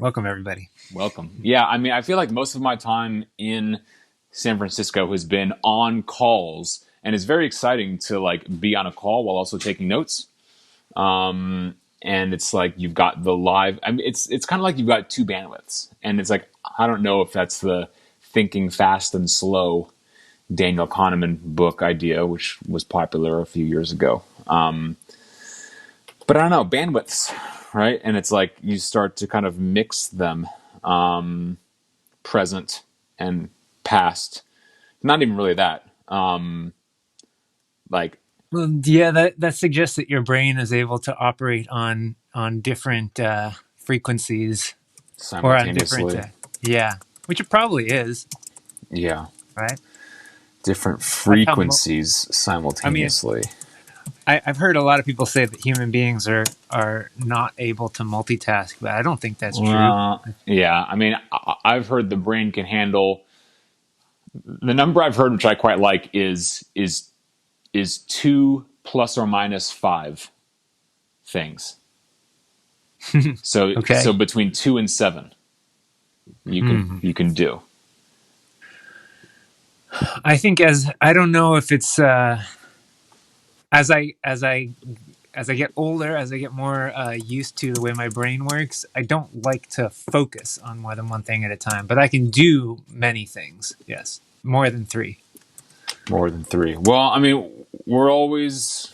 Welcome, everybody. Welcome. Yeah, I mean, I feel like most of my time in San Francisco has been on calls, and it's very exciting to like be on a call while also taking notes. And it's like you've got the live. I mean, it's kind of like you've got two bandwidths, and it's like I don't know if that's the thinking fast and slow Daniel Kahneman book idea, which was popular a few years ago. But I don't know bandwidths, right? And it's like you start to kind of mix them. Present and past. Not even really that. Like Well, yeah, that suggests that your brain is able to operate on different frequencies or on different, simultaneously. yeah, which it probably is, Yeah. right? Different That's frequencies I mean, simultaneously. I've heard a lot of people say that human beings are not able to multitask, but I don't think that's true. Yeah. I mean, I've heard the brain can handle the number I've heard, which I quite like, is two plus or minus five things. So Okay. between 2 and 7, you can do. I think as I don't know if it's as I get older, as I get more used to the way my brain works, I don't like to focus on more than one thing at a time. But I can do many things. Yes, more than three. More than 3. Well, I mean, we're always,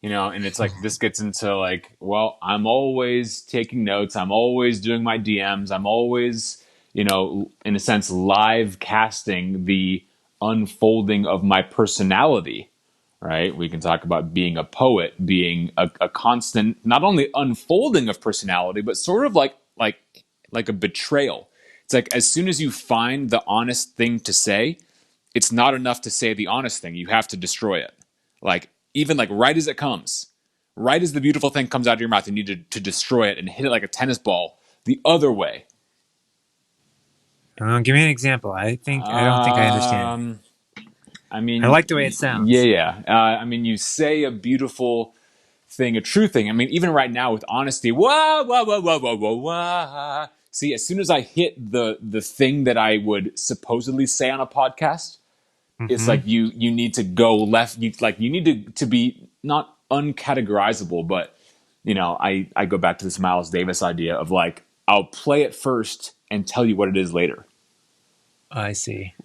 and it's like this gets into like, well, I'm always taking notes. I'm always doing my DMs. I'm always, in a sense, live casting the unfolding of my personality, right? We can talk about being a poet, being a constant, not only unfolding of personality, but sort of like a betrayal. It's like as soon as you find the honest thing to say, it's not enough to say the honest thing. You have to destroy it. Like even like right as it comes, right as the beautiful thing comes out of your mouth, you need to destroy it and hit it like a tennis ball the other way. Give me an example. I don't think I understand. Um, I I mean, like the way it yeah, sounds. yeah. I mean, you say a beautiful thing, a true thing. I mean, even right now with honesty, whoa, whoa, whoa, whoa, whoa, whoa, whoa. See, as soon as I hit the thing that I would supposedly say on a podcast, it's Hmm. like you need to go left. You need to be not uncategorizable, but I go back to this Miles Davis idea of like I'll play it first and tell you what it is later, I see.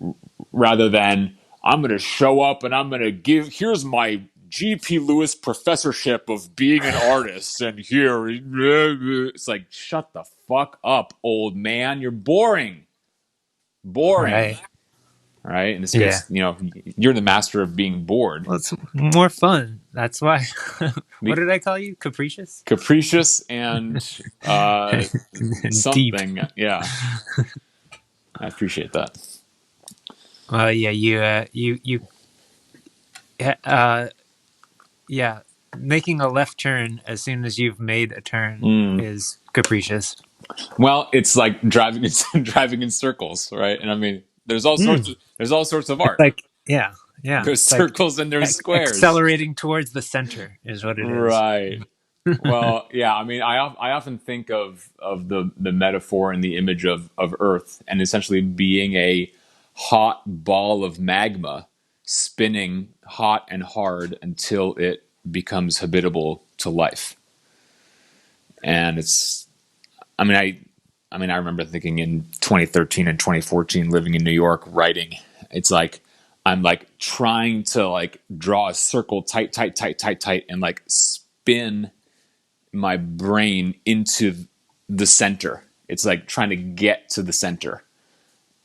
rather than I'm going to show up and I'm going to here's my G.P. Lewis professorship of being an artist, and here it's like shut the fuck up, old man. You're boring. Right. Right? In this Yeah. case, you're the master of being bored. Well, it's more fun. That's why. What did I call you? Capricious? Capricious and Deep. something. Yeah, I appreciate that. Yeah. Uh, yeah. Making a left turn as soon as you've made a turn is capricious. Well, it's like driving driving in circles, right? And I mean, Mm. there's all sorts of It's art. like, yeah, yeah. There's It's like circles and there's squares. accelerating towards the center is what it is. Right. Well, yeah. I mean, I often think of the metaphor and the image of Earth, and essentially being a hot ball of magma spinning hot and hard until it becomes habitable to life. And it's, I mean, I remember thinking in 2013 and 2014, living in New York, writing. It's like I'm like trying to like draw a circle tight, tight, tight, tight, tight, and like spin my brain into the center. It's like trying to get to the center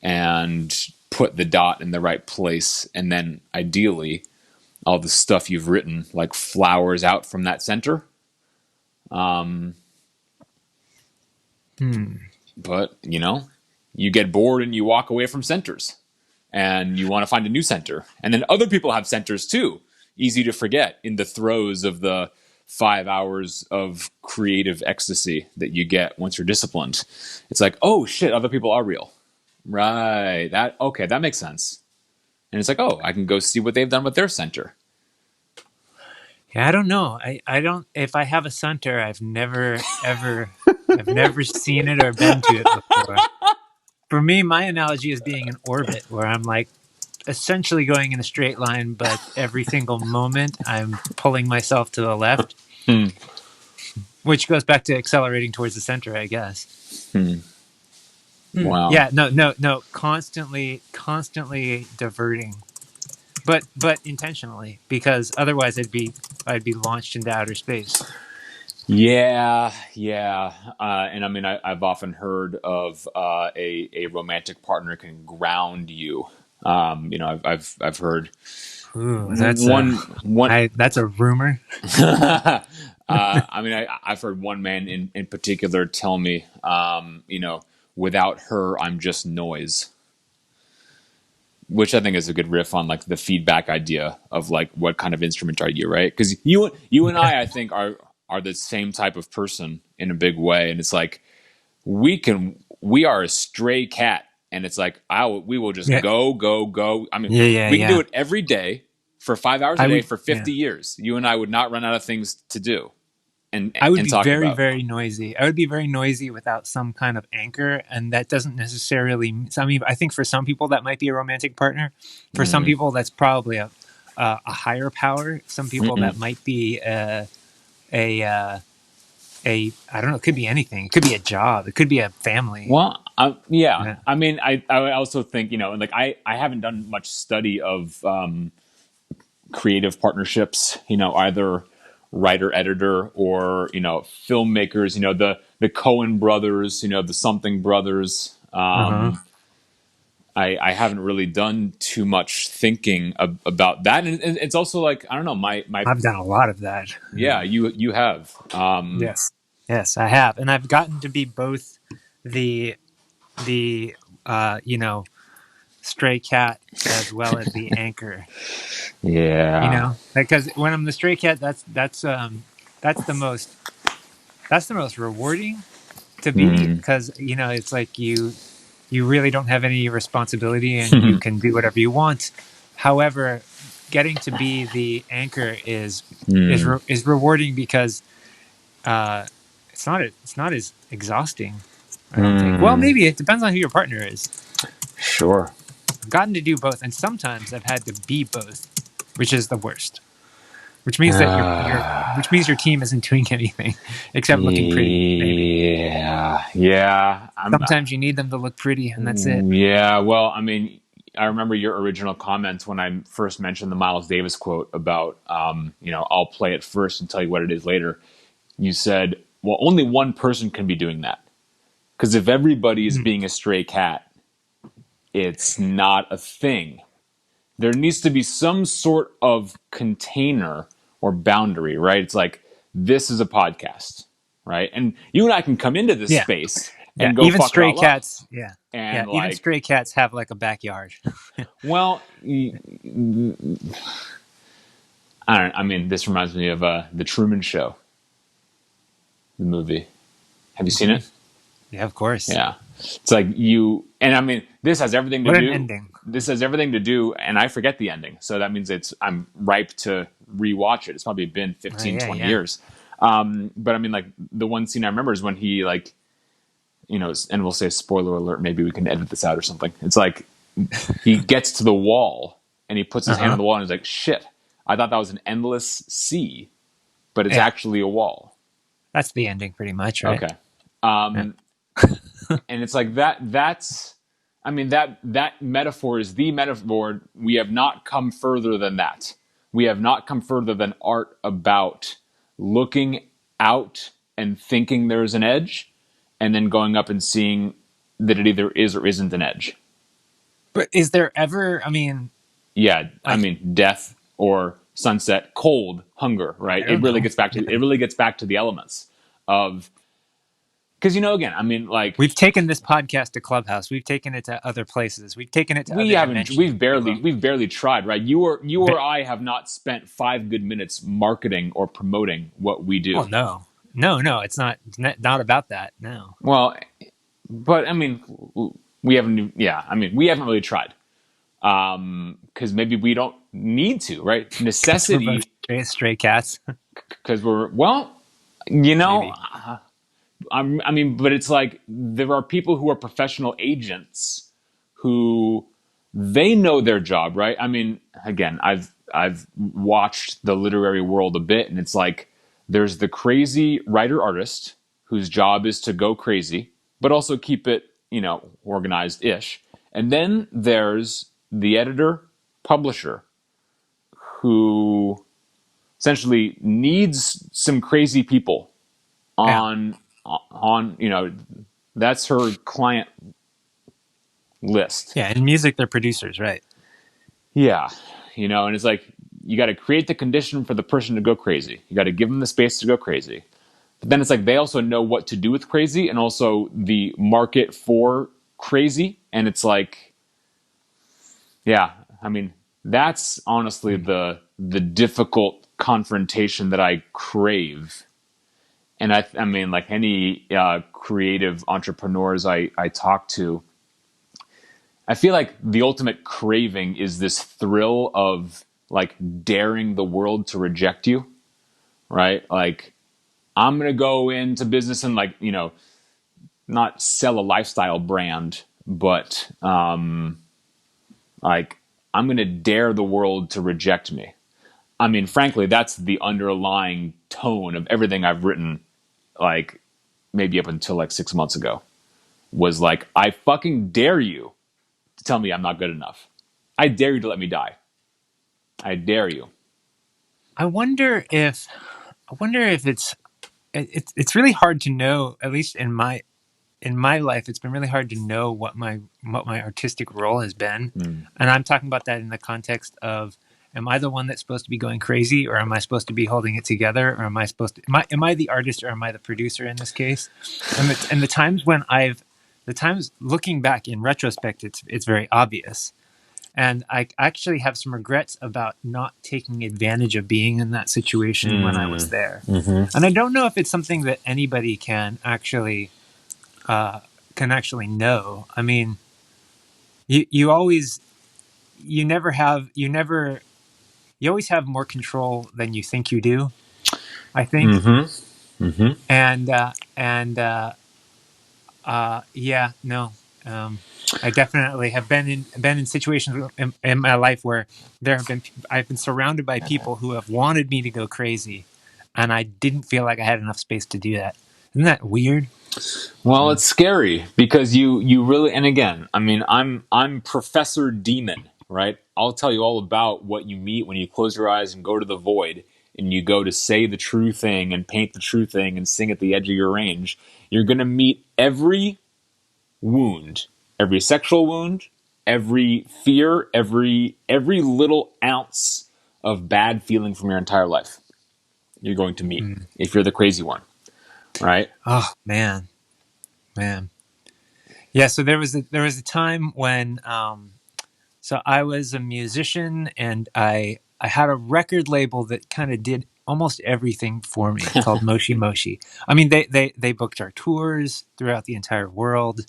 and put the dot in the right place, and then ideally, all the stuff you've written like flowers out from that center. Hmm. But you get bored and you walk away from centers, and you want to find a new center, and then other people have centers too. Easy to forget in the throes of the 5 hours of creative ecstasy that you get once you're disciplined. It's like, oh shit, other people are real. Right. That okay, that makes sense. And it's like, oh, I can go see what they've done with their center. Yeah, I don't know. I don't. If I have a center, I've never seen it or been to it before. For me, my analogy is being in orbit, where I'm like essentially going in a straight line, but every single moment I'm pulling myself to the left, Hmm. which goes back to accelerating towards the center, I guess. Hmm. Wow. Yeah, no. Constantly diverting, but intentionally, because otherwise I'd be launched into outer space. Yeah, yeah, and I mean, I've often heard of a romantic partner can ground you. I've heard Ooh, one. that's a rumor. I mean, I've heard one man in particular tell me, without her, I'm just noise, which I think is a good riff on like the feedback idea of like what kind of instrument are you, right? Because you and I think are the same type of person in a big way, and it's like we are a stray cat, and it's like we will just Yeah, go. I mean, we can do yeah. it every day for 5 hours a I day would, for yeah. 50 years. You and I would not run out of things to do and I would and be talk very, about. very noisy. I would be very noisy without some kind of anchor, and that doesn't necessarily. I mean, I think for some people that might be a romantic partner. For some Mm. people, that's probably a higher power. Some people Mm-mm. that might be a a I don't know. It could be anything. It could be a job. It could be a family. Well, yeah. Yeah. I mean, I also think like I haven't done much study of creative partnerships. Either writer editor or filmmakers. The Cohen brothers. The something brothers. Uh-huh. I haven't really done too much thinking about that, and it's also like I don't know my I've done a lot of that. yeah you have Yes. Yes, I have, and I've gotten to be both the the you know, stray cat as well as the anchor. You yeah. know, because when I'm the stray cat, that's the most that's the most rewarding to be, Mm. because it's like you really don't have any responsibility and you can do whatever you want. However, getting to be the anchor Mm. is rewarding because uh, it's not as exhausting. I don't think. Well, Mm. maybe it depends on who your partner is. Sure. I've gotten to do both, and sometimes I've had to be both, which is the worst. Which means that which means your team isn't doing anything except looking pretty. Maybe Yeah, yeah. sometimes you need them to look pretty, and that's it. Yeah. Well, I mean, I remember your original comments when I first mentioned the Miles Davis quote about, I'll play it first and tell you what it is later. You said, well, only one person can be doing that. Because if everybody is Hmm. being a stray cat, it's not a thing. There needs to be some sort of container or boundary, right? It's like, this is a podcast, right? And you and I can come into this Yeah, space yeah. and go Even fuck it stray all up. cats. Yeah, yeah. And Even like, stray cats have like a backyard. well, I don't. I mean, this reminds me of the Truman Show, the movie. Have you seen Hmm. it? Yeah, of course. Yeah. It's like and I mean, this has everything to What an do. ending. This has everything to do, and I forget the ending. So that means I'm ripe to rewatch it. It's probably been Oh 15, yeah, 20 yeah. years. But I mean, like, the one scene I remember is when he, like, and we'll say spoiler alert, maybe we can edit this out or something. It's like he gets to the wall and he puts Uh his hand on huh. the wall and he's like, shit, I thought that was an endless sea, but it's Yeah, actually a wall. that's the ending, pretty much, right? Okay. Yeah. And it's like that's I mean, that metaphor is the metaphor. We have not come further than that. We have not come further than art about looking out and thinking there's an edge, and then going up and seeing that it either is or isn't an edge. But is there ever? I mean, Yeah, I like, mean, death or sunset, cold, hunger, I right? It don't really know. gets back to Yeah. it really gets back to the elements of, because again, I mean, like, We've taken this podcast to Clubhouse. We've taken it to other places. We've taken it to we other haven't dimensions, if you will. we've barely tried, right? You or But, I have not spent 5 good minutes marketing or promoting what we well, do. no. It's not about that. No. Well, but I mean, we haven't. Yeah, I mean, we haven't really tried, because maybe we don't need to, right? Because we're both Necessity Stray cats, because we're well, you know, maybe. I mean, but it's like there are people who are professional agents who they know their job, right? I mean, again, I've watched the literary world a bit, and it's like there's the crazy writer artist whose job is to go crazy, but also keep it, organized ish. And then there's the editor publisher who essentially needs some crazy people Yeah, on that's her client list. yeah. In music, they're producers, right? Yeah, and it's like you got to create the condition for the person to go crazy. You got to give them the space to go crazy. But then it's like they also know what to do with crazy and also the market for crazy. And it's like, yeah, I mean, that's honestly Mm. the difficult confrontation that I crave. And I mean, like any creative entrepreneurs I talk to, I feel like the ultimate craving is this thrill of like daring the world to reject you, right? Like I'm gonna go into business and like not sell a lifestyle brand, but like I'm gonna dare the world to reject me. I mean, frankly, that's the underlying tone of everything I've written. Like maybe up until like 6 months ago was like I fucking dare you to tell me I'm not good enough. I dare you to let me die. I dare you. I wonder if it's really hard to know. At least in my life, it's been really hard to know what my artistic role has been, Mm. and I'm talking about that in the context of. Am I the one that's supposed to be going crazy, or am I supposed to be holding it together, or am I supposed to? Am I the artist, or am I the producer in this case? And the times when the times looking back in retrospect, it's very obvious. And I actually have some regrets about not taking advantage of being in that situation when I was Mm. there. Mm-hmm. And I don't know if it's something that anybody uh, can actually know. I mean, you always you never have you never you always have more control than you think you do. I think, Mm-hmm. Mm-hmm. yeah, no. I definitely have been in situations in my life where I've been surrounded by people who have wanted me to go crazy, and I didn't feel like I had enough space to do that. Isn't that weird? Well, Mm. it's scary because you really and again, I mean, I'm Professor Demon, right? I'll tell you all about what you meet when you close your eyes and go to the void and you go to say the true thing and paint the true thing and sing at the edge of your range. You're going to meet every wound, every sexual wound, every fear, every little ounce of bad feeling from your entire life. You're going to meet Mm. if you're the crazy one, right? Oh man, man. Yeah. So there was a time when so I was a musician, and I had a record label that kind of did almost everything for me, called Moshi Moshi. I mean, they booked our tours throughout the entire world,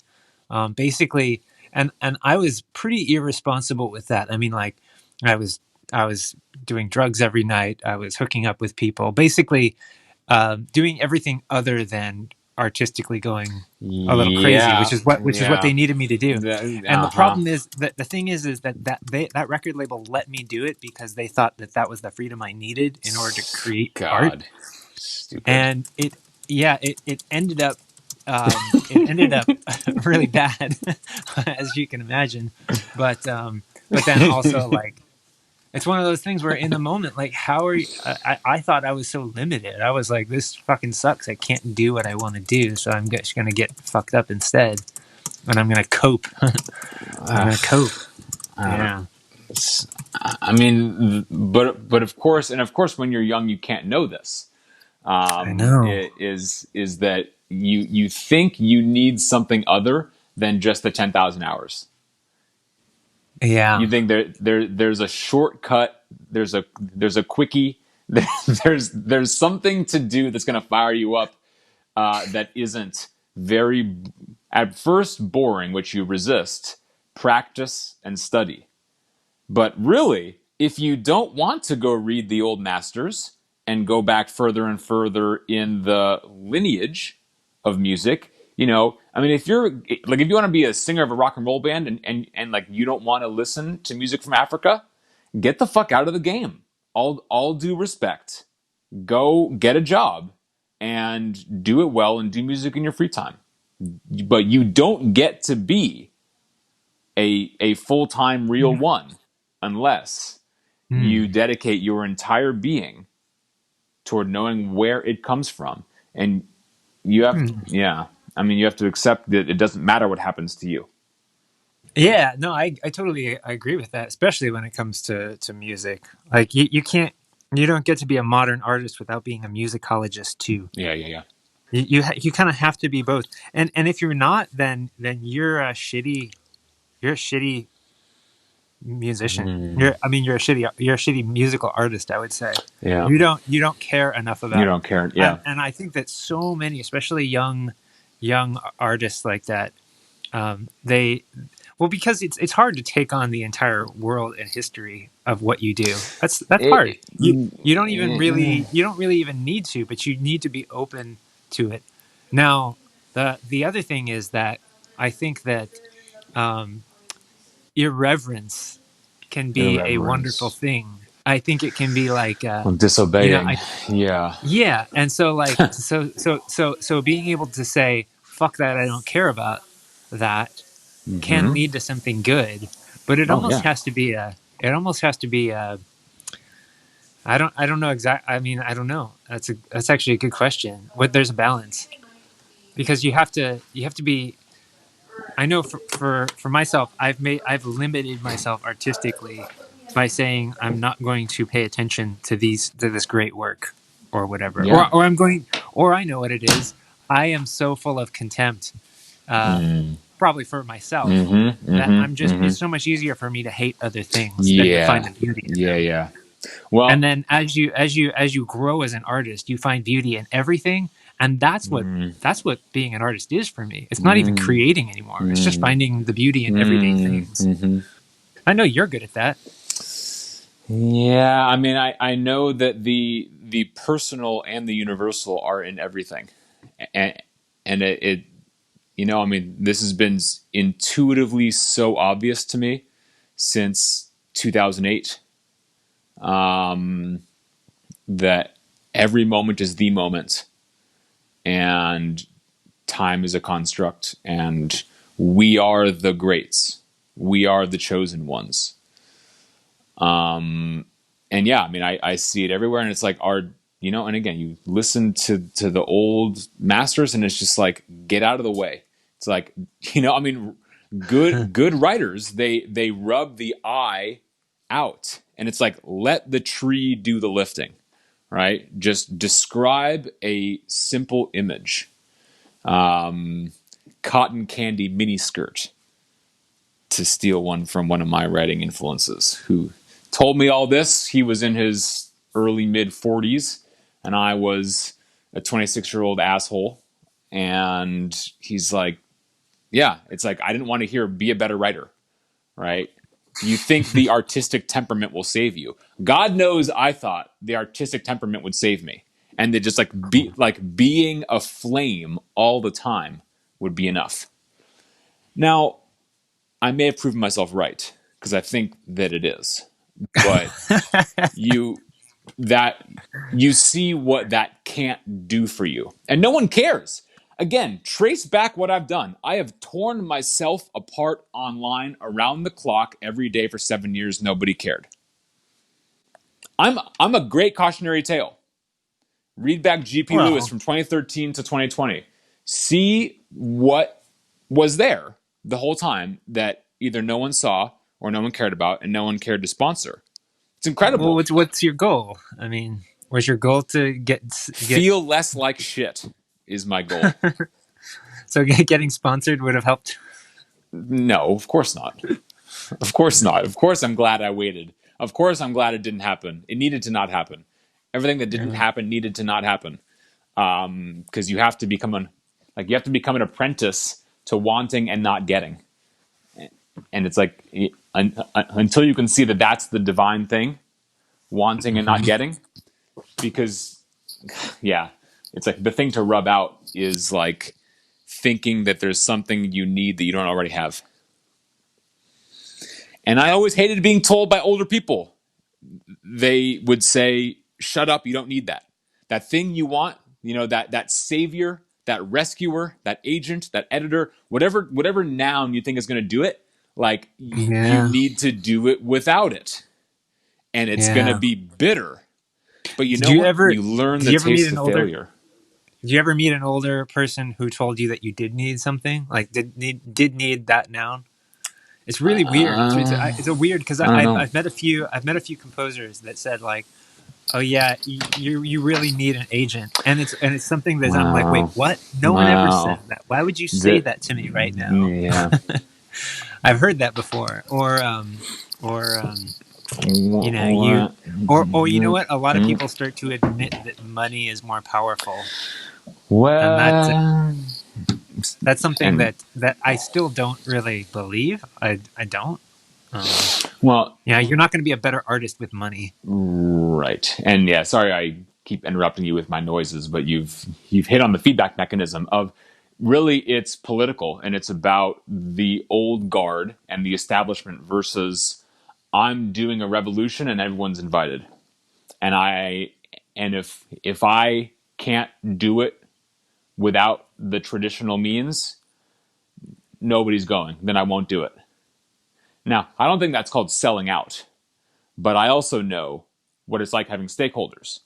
basically, and I was pretty irresponsible with that. I mean, like I was I was doing drugs every night. I was hooking up with people, basically doing everything other than artistically going a little crazy, Yeah, which is what yeah. they needed me to do. And the Uh huh. problem is that the thing is that record label let me do it because they thought that that was the freedom I needed in order to create art. God, stupid. And it ended up really bad, as you can imagine. But then also, like, it's one of those things where in the moment, like, how are you? I thought I was so limited. I was like, this fucking sucks. I can't do what I want to do, so I'm just gonna get fucked up instead, and I'm gonna cope. I'm gonna cope. Yeah, I mean, but of course, and of course, when you're young, you can't know this. I know. It is that you think you need something other than just the 10,000 hours. You Yeah. think there's a shortcut, there's a quickie, there's something to do that's going to fire you up that isn't very at first boring, which you resist, practice and study. But really, if you don't want to go read the old masters and go back further and further in the lineage of music, I mean, if you're like, if you want to be a singer of a rock and roll band and like you don't want to listen to music from Africa, get the fuck out of the game. All due respect. Go get a job and do it well and do music in your free time. But you don't get to be a full-time real Mm. one unless you Mm. dedicate your entire being toward knowing where it comes from. And you have to, Mm. yeah, I mean, you have to accept that it doesn't matter what happens to you. Yeah, no, I totally I agree with that, especially when it comes to music. Like you can't, you don't get to be a modern artist without being a musicologist too. Yeah, yeah, yeah. You kind of have to be both. And if you're not, then you're a shitty musician. Mm, You're a shitty musical artist, I would say. yeah. You don't care enough You about, don't care. Yeah. and I think that so many, especially young artists like that, they, well, because it's hard to take on the entire world and history of what you do. That's hard. You don't really even need to, but you need to be open to it. Now, the other thing is that I think that um, irreverence can be a wonderful Irreverence. thing. I think it can be like, Well, you know, disobeying. I Yeah. yeah, and so like so being able to say fuck that, I don't care about that, can Hmm. lead to something good, but it Oh, almost yeah. has to be a it almost has to be a I don't know exact I mean I don't know. That's actually a good question. What There's a balance, because you have to be, I know for myself, I've limited myself artistically by saying I'm not going to pay attention to this great work or whatever, Yeah. or I'm going, or I know what it is. I am so full of contempt, uh, Mm. probably for myself, Mm-hmm. that Mm-hmm. Mm-hmm. it's so much easier for me to hate other things than to find Yeah. the beauty in Yeah. them. Yeah. And Well, then as you grow as an artist, you find beauty in everything, and mm, that's what being an artist is for me. It's not even mm, creating anymore. It's just mm, finding the beauty in everyday mm, things. mm-hmm. I know you're good at that. Yeah. I mean, I know that the personal and the universal are in everything, and I mean, this has been intuitively so obvious to me since 2008, that every moment is the moment, and time is a construct, and we are the greats. We are the chosen ones. And yeah, I mean, I see it everywhere, and it's like and again, you listen to the old masters, and it's just like, get out of the way. It's like, I mean, good writers, they rub the I out, and it's like, let the tree do the lifting, right? Just describe a simple image. Cotton candy miniskirt, to steal one from one of my writing influences, who told me all this. He was in his early mid 40s, and I was a 26-year-old asshole. And he's like, yeah, it's like, I didn't want to hear be a better writer, right? You think the artistic temperament will save you. God knows I thought the artistic temperament would save me. And that just being a flame all the time would be enough. Now, I may have proven myself right, because I think that it is. But you that you see what that can't do for you. And no one cares. Again, trace back what I've done. I have torn myself apart online around the clock every day for 7 years. Nobody cared. I'm a great cautionary tale. Read back GP Lewis Well, from 2013 to 2020. See what was there the whole time that either no one saw or no one cared about and no one cared to sponsor. It's well, incredible. what's your goal? I mean, was your goal to get Feel less like shit is my goal. so getting sponsored would have helped? No, of course not. Of course not. Of course I'm glad I waited. Of course I'm glad it didn't happen. It needed to not happen. Everything that didn't Yeah. happen needed to not happen. Because you have to become an apprentice to wanting and not getting. And it's like, until you can see that that's the divine thing, wanting and not getting. Because, yeah, it's like the thing to rub out is like thinking that there's something you need that you don't already have. And I always hated being told by older people. They would say, shut up, you don't need that. That thing you want, that savior, that rescuer, that agent, that editor, whatever noun you think is going to do it, like you Yeah. need to do it without it. And it's going to Yeah. be bitter. But you Did know you what? ever You learn did the you ever meet taste an of older failure. did you ever meet an older person who told you that you did need something? Like did need that noun? It's really weird. It's a weird because I don't know. I've met a few composers that said like, oh yeah, you really need an agent, and it's something that I'm like, wait, Wow. what? No one ever said Wow. that. Why would you say The, that to me right now? yeah. I've heard that before, or you, or you know what? A lot of people start to admit that money is more powerful, and Well, that's something and that I still don't really believe. I don't. Um, well, yeah, you're not going to be a better artist with money. right. And yeah, sorry I keep interrupting you with my noises, but you've hit on the feedback mechanism of really it's political and it's about the old guard and the establishment versus I'm doing a revolution and everyone's invited. And if I can't do it without the traditional means, nobody's going, then I won't do it. Now, I don't think that's called selling out, but I also know what it's like having stakeholders.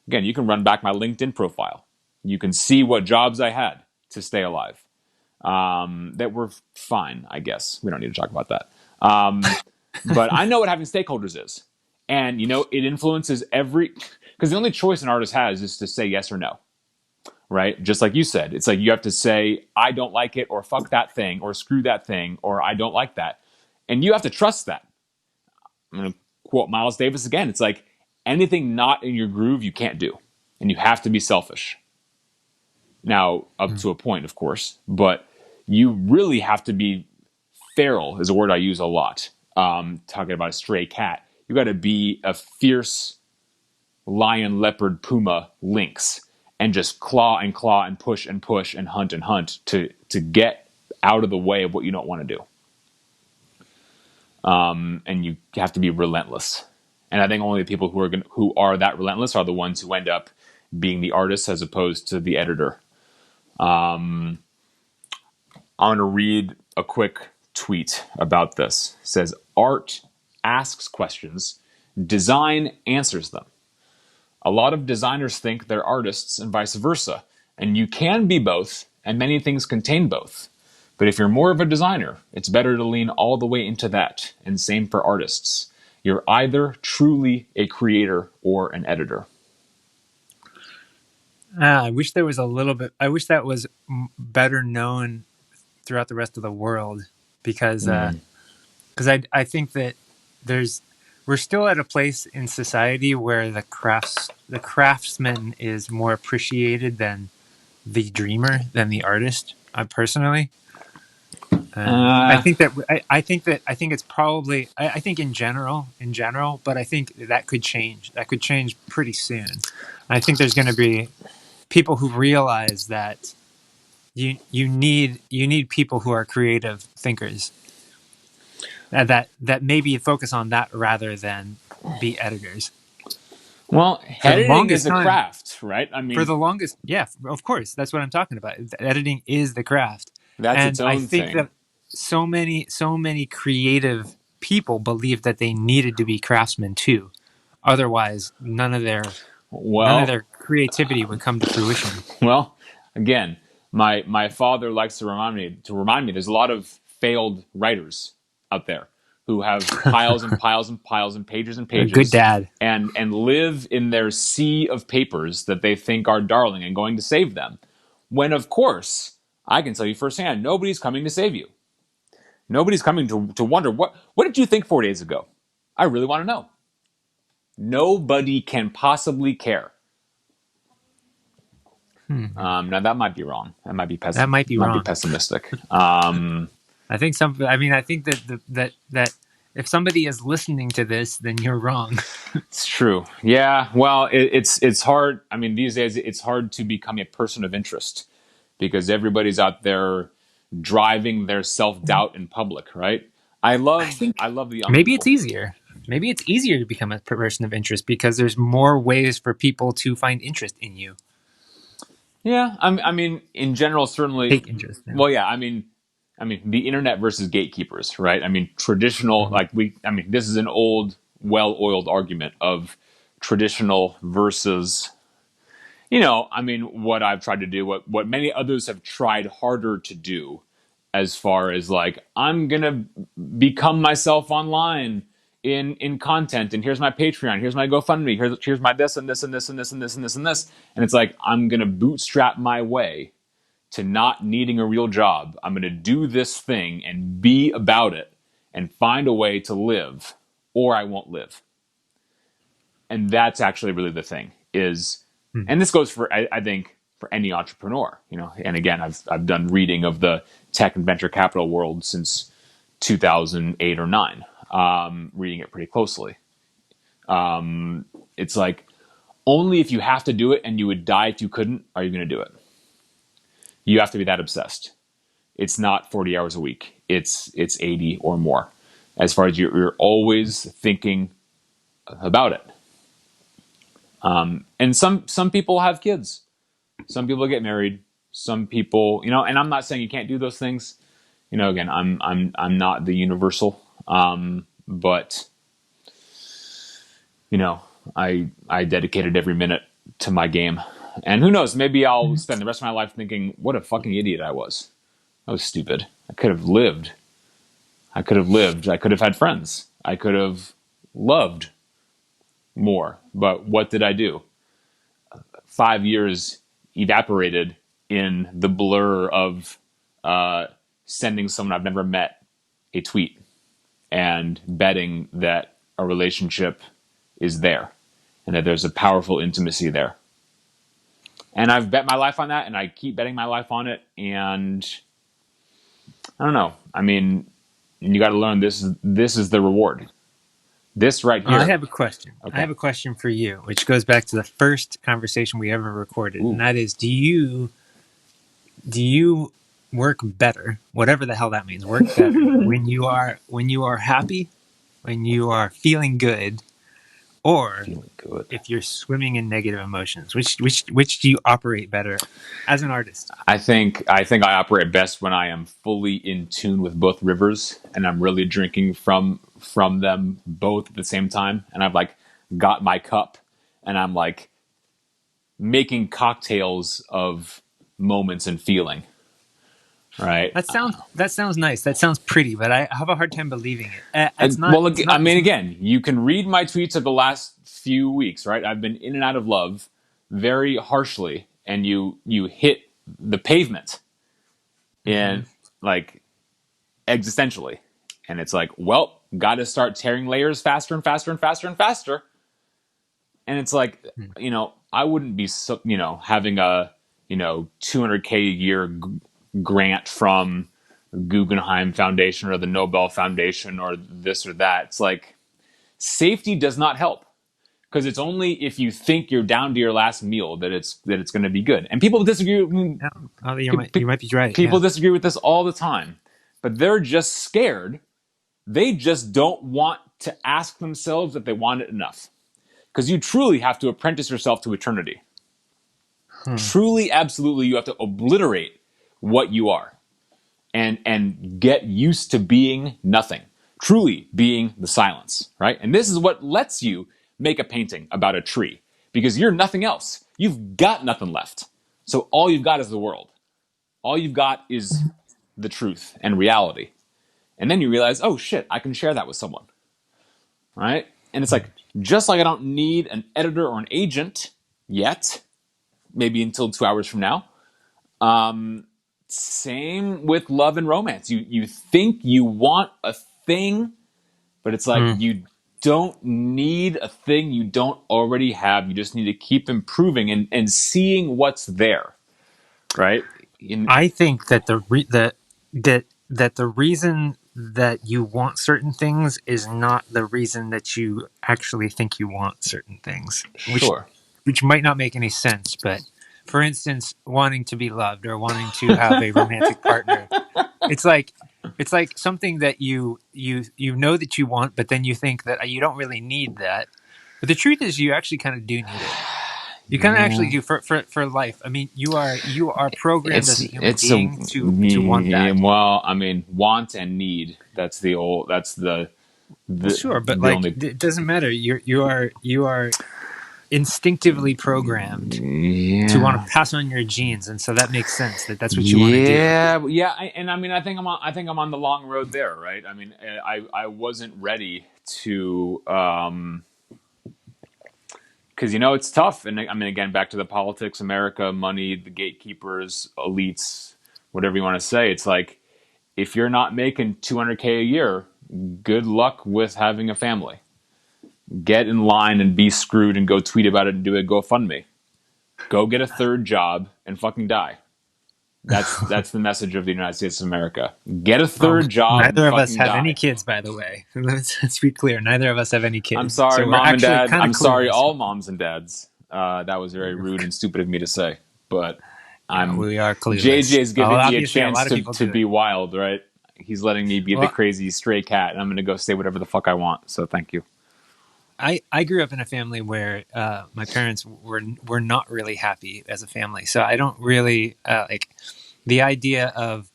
Again, you can run back my LinkedIn profile. You can see what jobs I had to stay alive that were fine, I guess. We don't need to talk about that. But I know what having stakeholders is. And, it influences because the only choice an artist has is to say yes or no, right? Just like you said, it's like you have to say, I don't like it, or fuck that thing, or screw that thing, or I don't like that. And you have to trust that. I'm going to quote Miles Davis again. It's like anything not in your groove, you can't do. And you have to be selfish. Now, up to a point, of course, but you really have to be feral, is a word I use a lot. Talking about a stray cat. You got to be a fierce lion, leopard, puma, lynx, and just claw and push and hunt to get out of the way of what you don't want to do. And you have to be relentless. And I think only the people who are that relentless are the ones who end up being the artists as opposed to the editor. I'm going to read a quick tweet about this. It says, art asks questions, design answers them. A lot of designers think they're artists and vice versa. And you can be both, and many things contain both. But if you're more of a designer, it's better to lean all the way into that. And same for artists. You're either truly a creator or an editor. I wish there was a little bit. I wish that was better known throughout the rest of the world, because I think that we're still at a place in society where the craftsman is more appreciated than the dreamer, than the artist. Personally, I think that I think it's probably I think in general, but I think that could change. That could change pretty soon. I think there's going to be people who realize that you need people who are creative thinkers, that maybe focus on that rather than be editors. Well, For the editing is longest a time, craft, right? I for mean, the longest, yeah, of course, that's what I'm talking about. Editing is the craft, that's its and I own think thing. that so many creative people believed that they needed to be craftsmen too. Otherwise, none of Well, their creativity would come to fruition. well, again, my father likes to remind me there's a lot of failed writers out there who have piles and piles and piles and A good pages dad. and live in their sea of papers that they think are darling and going to save them. When of course, I can tell you firsthand, nobody's coming to save you. Nobody's coming to wonder what did you think 4 days ago? I really want to know. Nobody can possibly care. Now that might be wrong. That might be That might be might be wrong. pessimistic. I think some. I mean, I think that if somebody is listening to this, then you're wrong. It's true. Yeah. Well, it's hard. I mean, these days it's hard to become a person of interest because everybody's out there driving their self doubt in public, right? I think I love the young maybe it's people. easier. Maybe it's easier to become a person of interest because there's more ways for people to find interest in you. Yeah. I mean, in general, certainly. Take interest now. Well, yeah. I mean, the internet versus gatekeepers, right? I mean, traditional, Mhm. like I mean, this is an old, well-oiled argument of traditional versus, I mean, what I've tried to do, what many others have tried harder to do, as far as like, I'm gonna become myself online in content, and here's my Patreon, here's my GoFundMe, here's my this and this and this and this and this and this and this, and it's like I'm gonna bootstrap my way to not needing a real job. I'm going to do this thing and be about it and find a way to live, or I won't live. And that's actually really the thing is, Hmm. and this goes for, I think, for any entrepreneur, and again, I've done reading of the tech and venture capital world since 2008 or 9, reading it pretty closely. It's like, only if you have to do it and you would die if you couldn't, are you going to do it? You have to be that obsessed. It's not 40 hours a week. It's 80 or more. As far as you're always thinking about it. And some people have kids. Some people get married. Some people, and I'm not saying you can't do those things. Again, I'm not the universal. But I dedicated every minute to my game. And who knows, maybe I'll spend the rest of my life thinking, what a fucking idiot I was. I was stupid. I could have lived. I could have lived. I could have had friends. I could have loved more. But what did I do? 5 years evaporated in the blur of sending someone I've never met a tweet and betting that a relationship is there and that there's a powerful intimacy there. And I've bet my life on that, and I keep betting my life on it. And I don't know. I mean, you got to learn this is the reward. This right I here. have a question. I Okay. have a question for you, which goes back to the first conversation we ever recorded, and Ooh. that is: do you work better, whatever the hell that means? Work better when you are happy, when you are feeling good, or Feeling good. if you're swimming in negative emotions? Which do you operate better as an artist? I think I operate best when I am fully in tune with both rivers and I'm really drinking from them both at the same time. And I've like got my cup and I'm like making cocktails of moments and feeling. Right. That sounds nice. That sounds pretty, but I have a hard time believing it. It's not. Well, It's I not. mean, again, you can read my tweets of the last few weeks, right? I've been in and out of love very harshly, and you hit the pavement Mm-hmm. in like existentially. And it's like, well, got to start tearing layers faster and faster and faster and faster. And it's like, I wouldn't be, so, having a, 200K a year grant from Guggenheim Foundation or the Nobel Foundation or this or that. It's like, safety does not help because it's only if you think you're down to your last meal that it's going to be good. And people disagree. Yeah. Oh, you might be right. People Yeah. disagree with this all the time, but they're just scared. They just don't want to ask themselves if they want it enough. Because you truly have to apprentice yourself to eternity. Hmm. Truly, absolutely, you have to obliterate what you are and get used to being nothing. Truly being the silence, right? And this is what lets you make a painting about a tree because you're nothing else. You've got nothing left. So all you've got is the world. All you've got is the truth and reality. And then you realize, oh shit, I can share that with someone. Right? And it's like, just like I don't need an editor or an agent yet, maybe until 2 hours from now. Same with love and romance. You think you want a thing, but it's like Hmm. you don't need a thing you don't already have. You just need to keep improving and seeing what's there. Right? I think that the reason that you want certain things is not the reason that you actually think you want certain things, Sure. which might not make any sense. But for instance, wanting to be loved or wanting to have a romantic partner, it's like something that you know that you want, but then you think that you don't really need that. But the truth is, you actually kind of do need it. You kind of actually Yeah. do for life. I mean, you are programmed as a human It's a being to want that. well, I mean, want and need. That's Well, sure, but the like only. it doesn't matter. You are instinctively programmed to want Yeah. to pass on your genes, and so that makes sense that that's what you want to do. Yeah. And I mean, I think I'm on the long road there, right? I mean, I wasn't ready to because it's tough. And I mean, again, back to the politics, America, money, the gatekeepers, elites, whatever you want to say. It's like if you're not making 200K a year, good luck with having a family. Get in line and be screwed and go tweet about it and do a GoFundMe. Go get a third job and fucking die. That's the message of the United States of America. Get a Well, third job and neither of us fucking have any die. kids, by the way. Let's be clear. Neither of us have any I'm kids, sorry, so we're mom and actually dad. kind of I'm sorry, clueless. all moms and dads. That was very rude and stupid of me to say, but Yeah, I'm we are clueless. JJ's Well, giving me a obviously, a chance lot of people to do be it. wild, right? He's letting me be the Well, crazy stray cat, and I'm going to go say whatever the fuck I want. So thank you. I grew up in a family where my parents were not really happy as a family, so I don't really like the idea of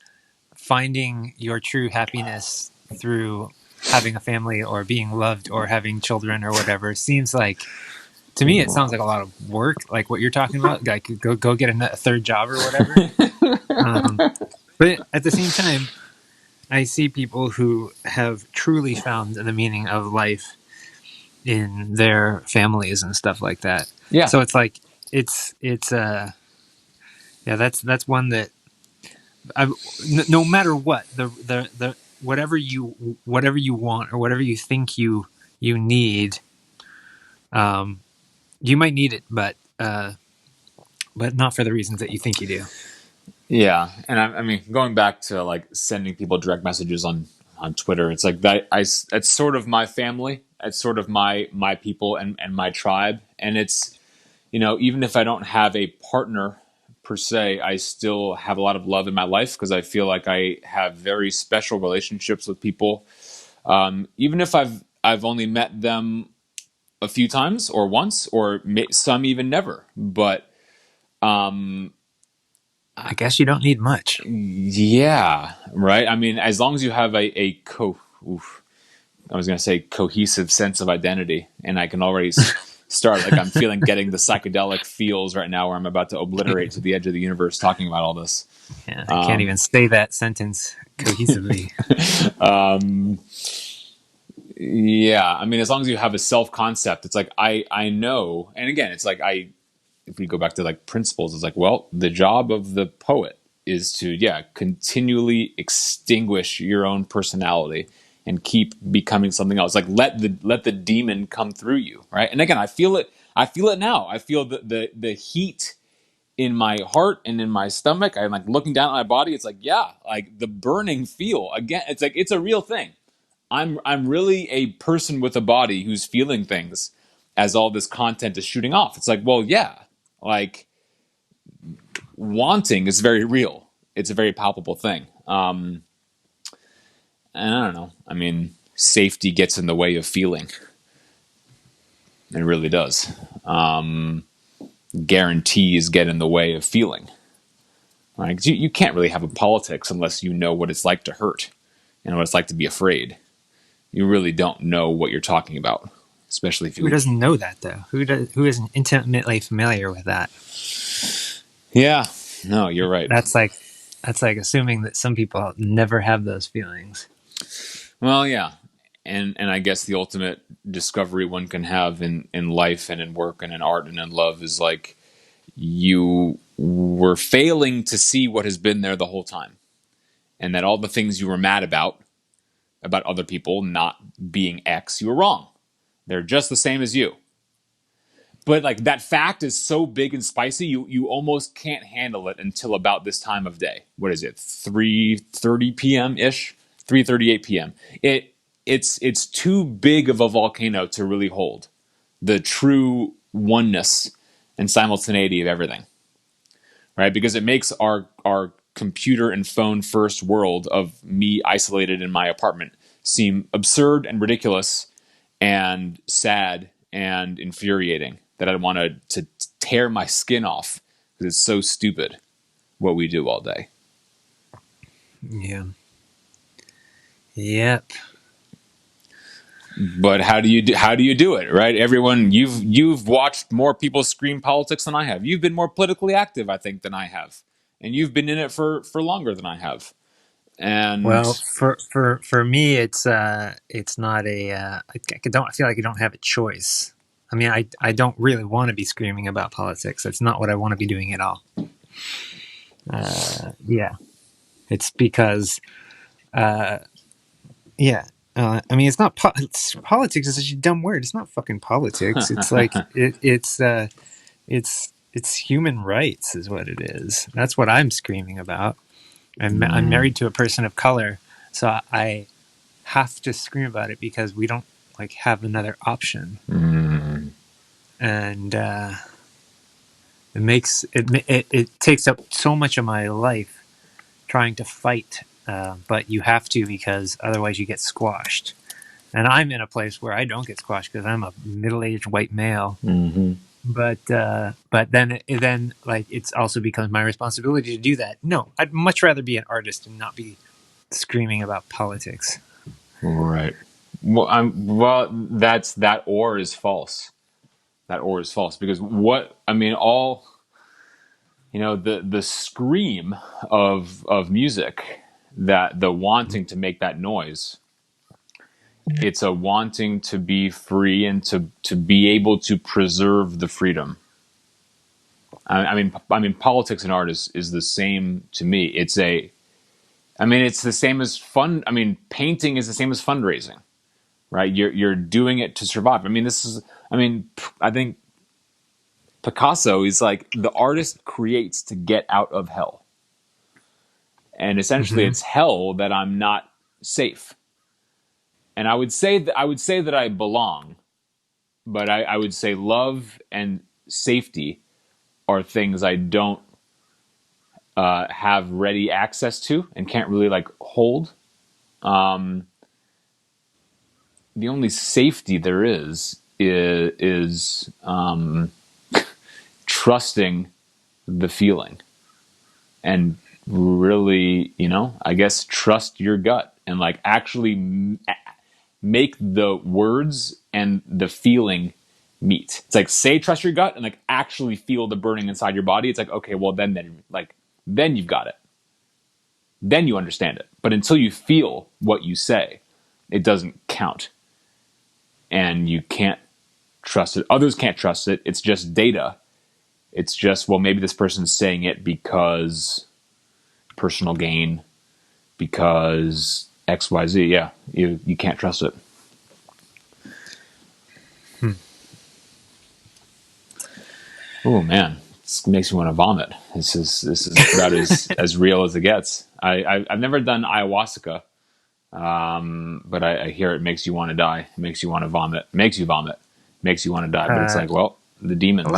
finding your true happiness through having a family or being loved or having children or whatever seems like, to me, it sounds like a lot of work, like what you're talking about, like go get a third job or whatever. But at the same time, I see people who have truly found the meaning of life in their families and stuff like that. Yeah, So it's like it's yeah, that's one that no matter what, the whatever you want or whatever you think you need, um you might need it, but not for the reasons that you think you do. yeah, and I mean, going back to like sending people direct messages on Twitter, it's like that. It's sort of my family. It's sort of my people and my tribe, and it's even if I don't have a partner per se, I still have a lot of love in my life because I feel like I have very special relationships with people. Even if I've only met them a few times or once or some even never, but I guess you don't need much. yeah, right. I mean, as long as you have oof, I was going to say cohesive sense of identity, and I can already start like I'm feeling getting the psychedelic feels right now, where I'm about to obliterate to the edge of the universe talking about all this. Yeah, I can't even say that sentence cohesively. Yeah, I mean, as long as you have a self concept, it's like I know, and again, it's like if we go back to like principles, it's like, well, the job of the poet is to continually extinguish your own personality and keep becoming something else. Like let the demon come through you, right? And again, I feel it now. I feel the heat in my heart and in my stomach. I'm like looking down at my body. It's like, yeah, like the burning feel again. It's like it's a real thing. I'm really a person with a body who's feeling things as all this content is shooting off. It's like, well, yeah, like wanting is very real. It's a very palpable thing. And I don't know. I mean, safety gets in the way of feeling. It really does. Guarantees get in the way of feeling. Right? 'Cause you can't really have a politics unless you know what it's like to hurt and what it's like to be afraid. You really don't know what you're talking about, especially if Who you. doesn't know that though? Who isn't intimately familiar with that? Yeah, no, you're right. That's like assuming that some people never have those feelings. Well, yeah, and I guess the ultimate discovery one can have in life and in work and in art and in love is like you were failing to see what has been there the whole time, and that all the things you were mad about other people not being X, you were wrong. They're just the same as you. But like that fact is so big and spicy, you almost can't handle it until about this time of day. What is it? 3:30 p.m. ish. 3:38 p.m. It's too big of a volcano to really hold the true oneness and simultaneity of everything, right? Because it makes our computer and phone first world of me isolated in my apartment seem absurd and ridiculous and sad and infuriating that I want to tear my skin off because it's so stupid what we do all day. Yeah. Yep. But how do you do it, right? Everyone, you've watched more people scream politics than I have. You've been more politically active, I think, than I have, and you've been in it for longer than I have. And Well, for me, it's not a. I don't feel like I don't have a choice. I mean, I don't really want to be screaming about politics. It's not what I want to be doing at all. Yeah, it's because, yeah. I mean, it's not politics is such a dumb word. It's not fucking politics. It's like it's human rights is what it is. That's what I'm screaming about. I'm married to a person of color, so I have to scream about it because we don't like have another option, and it takes up so much of my life trying to fight, but you have to because otherwise you get squashed. And I'm in a place where I don't get squashed because I'm a middle-aged white male. But then like it's also becomes my responsibility to do that. No, I'd much rather be an artist and not be screaming about politics. right. Well, that or is false. That or is false because what I mean, all the scream of music, that the wanting to make that noise, it's a wanting to be free and to be able to preserve the freedom. I mean, politics and art is the same to me. It's the same as fun. I mean, painting is the same as fundraising, right? You're doing it to survive. I mean, I think Picasso is like the artist creates to get out of hell, and essentially, Mm-hmm. it's hell that I'm not safe. And I would say that I belong, but I would say love and safety are things I don't have ready access to and can't really like hold. The only safety there is trusting the feeling and really, I guess trust your gut and like actually make the words and the feeling meet. It's like say trust your gut and like actually feel the burning inside your body. It's like okay, well then you've got it. Then you understand it. But until you feel what you say, it doesn't count. And you can't trust it. Others can't trust it. It's just data. It's just, well, maybe this person's saying it because personal gain, because XYZ. Yeah, you can't trust it. Oh man, this makes me want to vomit. This is about as real as it gets. I've never done ayahuasca, but I hear it makes you want to die. It makes you want to vomit. It makes you vomit. It makes you want to die. But it's like, well, the demons. A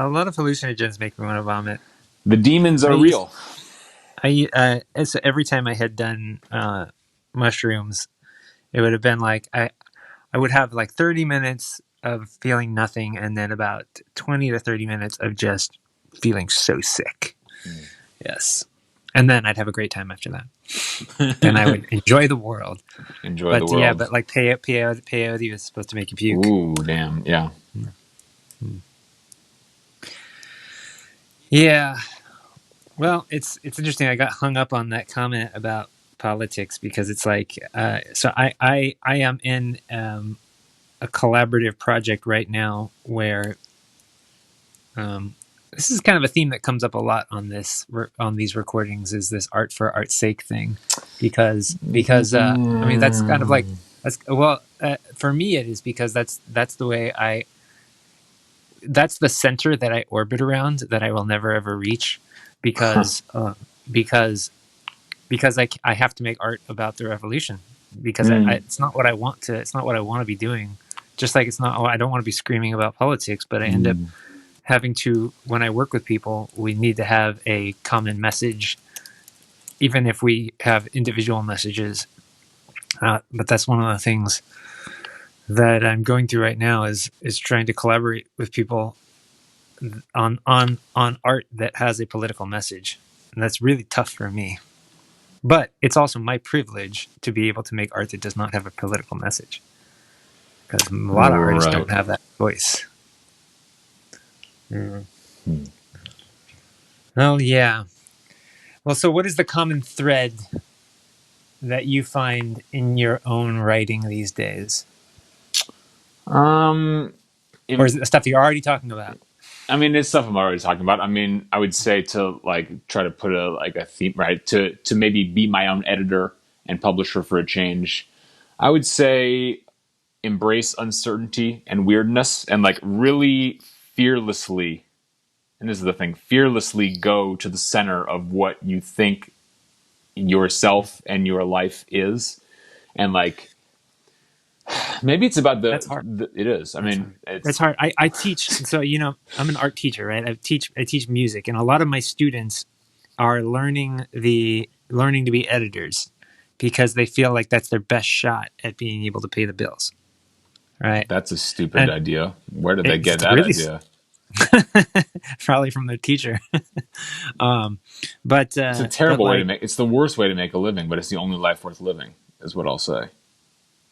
lot of hallucinogens make me want to vomit. The demons are real. So every time I had done mushrooms, it would have been like I would have like 30 minutes of feeling nothing, and then about 20 to 30 minutes of just feeling so sick. Yes. And then I'd have a great time after that. Then I would enjoy the world. Enjoy the world. Yeah, but like peyote was supposed to make you puke. Ooh, damn. Yeah. Yeah. Well, it's interesting. I got hung up on that comment about politics because it's like, so I am in a collaborative project right now where this is kind of a theme that comes up a lot on these recordings, is this art for art's sake thing, because I mean that's kind of like for me it is because that's the way that's the center that I orbit around, that I will never ever reach because because I have to make art about the revolution, because Mm. it's not what I want to, it's not what I want to be doing. Just like it's not, I don't want to be screaming about politics, but I end up Mm. having to, when I work with people, we need to have a common message, even if we have individual messages. But that's one of the things that I'm going through right now is trying to collaborate with people on art that has a political message, and that's really tough for me. But it's also my privilege to be able to make art that does not have a political message, because a lot of artists Right. don't have that voice. Mm. Hmm. Oh yeah. Well, so what is the common thread that you find in your own writing these days, Um, or is it the stuff you're already talking about? I mean, it's stuff I'm already talking about. I mean, I would say to like try to put a theme, right, to maybe be my own editor and publisher for a change. I would say embrace uncertainty and weirdness and like really fearlessly, and this is the thing, fearlessly go to the center of what you think yourself and your life is. And like maybe it's about That's hard. it is. I That's mean, hard. That's it's hard. I teach, so I'm an art teacher, right? I teach music, and a lot of my students are learning to be editors because they feel like that's their best shot at being able to pay the bills, right? that's a stupid And idea. Where did they get it's that really idea? probably from their teacher. um, It's a but terrible way to like make. It's the worst way to make a living, but it's the only life worth living, is what I'll say.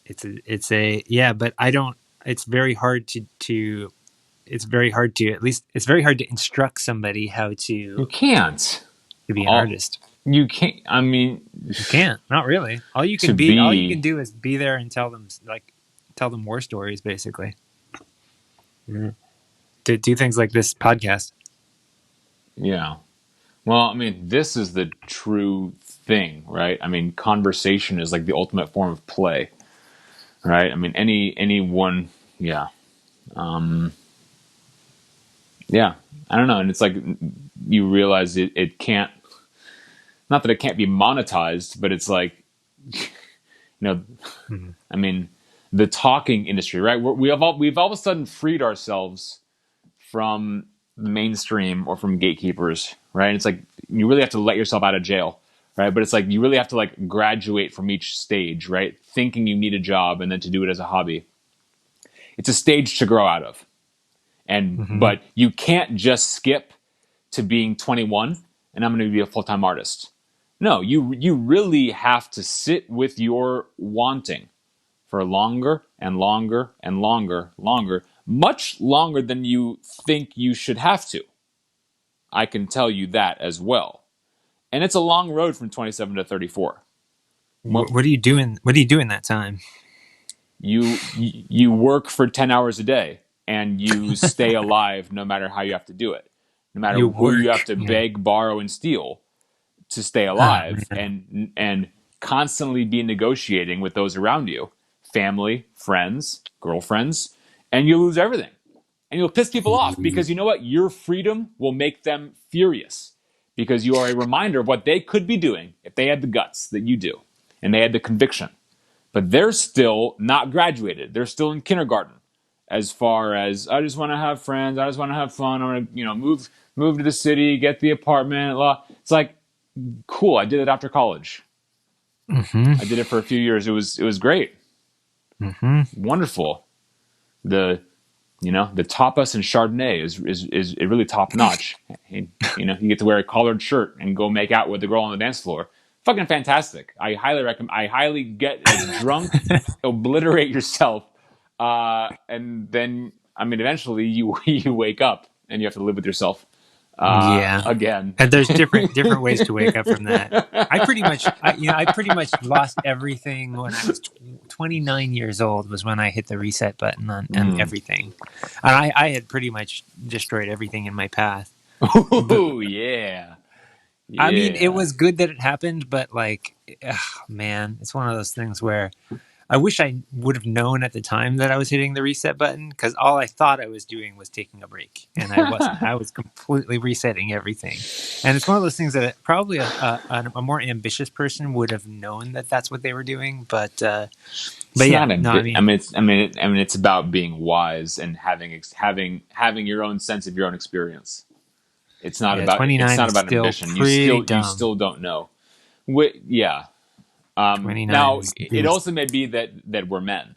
it's a yeah, but I don't. It's very hard to. It's very hard to, at least it's very hard to instruct somebody how You to can't. be an All artist. you can't. I mean, You can't. Not really. to All you can be. do is be there and tell them war stories, basically. Mm. To do things like this podcast. Yeah. Well, I mean, this is the true thing, right? I mean, conversation is like the ultimate form of play, right? I mean, any one, yeah, yeah. I don't know, and it's like you realize it can't. Not that it can't be monetized, but it's like know, Mhm. I mean, the talking industry, right? We've all of a sudden freed ourselves from the mainstream or from gatekeepers, right? And it's like you really have to let yourself out of jail, right? But it's like you really have to like graduate from each stage, right? Thinking you need a job and then to do it as a hobby. It's a stage to grow out of. And Mhm. but you can't just skip to being 21 and I'm going to be a full-time artist. No, you really have to sit with your wanting for longer and longer and longer, much longer than you think you should have to. I can tell you that as well. And it's a long road from 27 to 34. Well, What are you doing? What do you do in that time? you work for 10 hours a day and you stay alive no matter how you have to do it. No matter You who you have work. to Yeah. beg, borrow and steal to stay Ah, alive man. and constantly be negotiating with those around you, family, friends, girlfriends, and you lose everything. And you'll piss people off because you know what? Your freedom will make them furious because you are a reminder of what they could be doing if they had the guts that you do and they had the conviction. But they're still not graduated. They're still in kindergarten as far as I just want to have friends, I just want to have fun, I want to, move to the city, get the apartment, blah. It's like cool. I did it after college. Mm-hmm. I did it for a few years. It was great. Mm-hmm. Wonderful. The tapas and Chardonnay is really top notch. You get to wear a collared shirt and go make out with the girl on the dance floor. Fucking fantastic. I highly recommend. I highly get as drunk, obliterate yourself, and then I mean, eventually you you wake up and you have to live with yourself Yeah. again. And there's different ways to wake up from that. I pretty much lost everything when I was 29 years old was when I hit the reset button on Mm. everything. And I had pretty much destroyed everything in my path. But Oh yeah, I mean, it yeah. was good that it happened, but like, ugh, man, it's one of those things where I wish I would have known at the time that I was hitting the reset button, because all I thought I was doing was taking a break, and I wasn't. I was completely resetting everything. And it's one of those things that probably a more ambitious person would have known that that's what they were doing. But It's yeah, not a no, I bit. mean, I mean, it's about being wise and having your own sense of your own experience. yeah, 29 is still ambition. pretty You dumb. still don't know. Yeah. 29 Now is it also may be that we're men,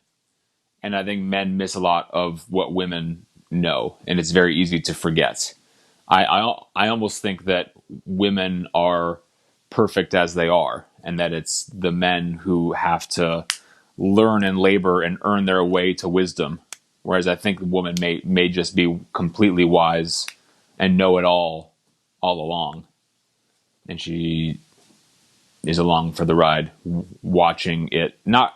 and I think men miss a lot of what women know, and it's very easy to forget. I almost think that women are perfect as they are, and that it's the men who have to learn and labor and earn their way to wisdom. Whereas I think the woman may just be completely wise and know it all along, and she is along for the ride, watching it. Not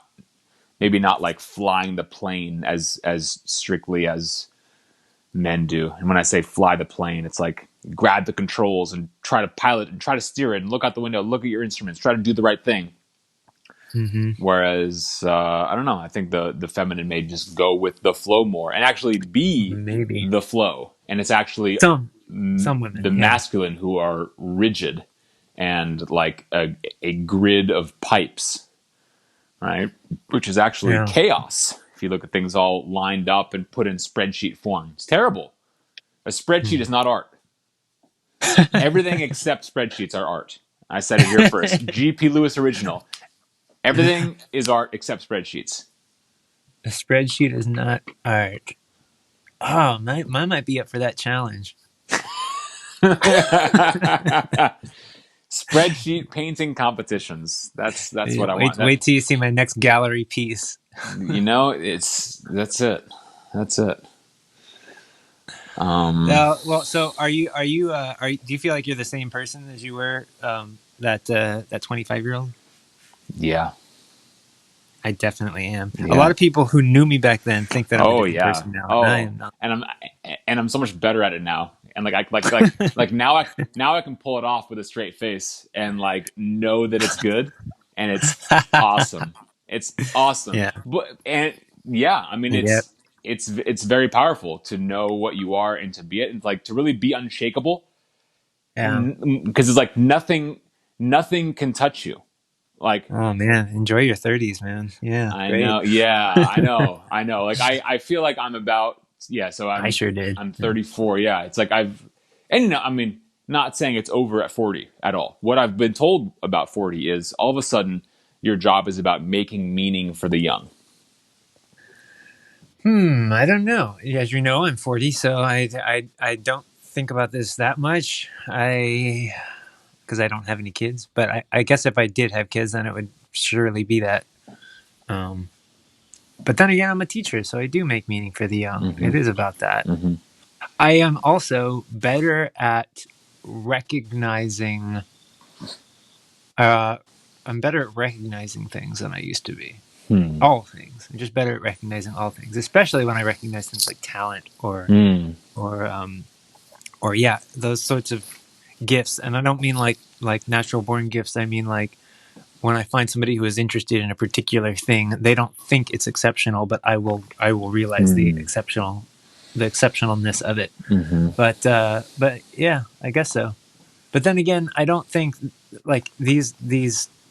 maybe not like flying the plane as strictly as men do. And when I say fly the plane, it's like grab the controls and try to pilot and try to steer it and look out the window, look at your instruments, try to do the right thing. Mm-hmm. Whereas I don't know, I think the feminine may just go with the flow more and actually be Maybe the flow. And it's actually some women, the yeah. masculine who are rigid and like a grid of pipes, right? Which is actually Yeah. chaos if you look at things all lined up and put in spreadsheet form. It's terrible. A spreadsheet is not art. Everything except spreadsheets are art. I said it here first. G.P. Lewis original. Everything is art except spreadsheets. A spreadsheet is not art. Oh, mine might be up for that challenge. Spreadsheet painting competitions. That's what I want. Wait till you see my next gallery piece. You know, that's it. That's it. Well, so do you feel like you're the same person as you were that 25-year-old? Yeah. I definitely am. A lot Yeah. of people who knew me back then think that I'm a Oh different yeah. person now, and I Oh, am not. and I'm so much better at it now. And like now I can pull it off with a straight face and like know that it's good and it's awesome. It's awesome. Yeah. But and yeah, I mean Yep. it's very powerful to know what you are and to be it and like to really be unshakable Yeah. because it's like nothing can touch you. Like Oh man, enjoy your 30s, man. Yeah, I great. know. Yeah, I know. Like I feel like I'm about yeah. So I sure did. I'm Yeah. 34. Yeah, it's like and you know, I mean, not saying it's over at 40 at all. What I've been told about 40 is all of a sudden your job is about making meaning for the young. I don't know. As you know, I'm 40, so I don't think about this that much. Because I don't have any kids, but I guess if I did have kids, then it would surely be that. Um, but then again, I'm a teacher, so I do make meaning for the young. Mm-hmm. It is about that. Mm-hmm. I am also better at recognizing. Uh, I'm better at recognizing things than I used to be. Hmm. All things. I'm just better at recognizing all things, especially when I recognize things like talent or or yeah, those sorts of gifts. And I don't mean like natural born gifts. I mean like when I find somebody who is interested in a particular thing, they don't think it's exceptional, but I will realize the exceptionalness of it. Mm-hmm. But yeah, I guess so. But then again, I don't think like these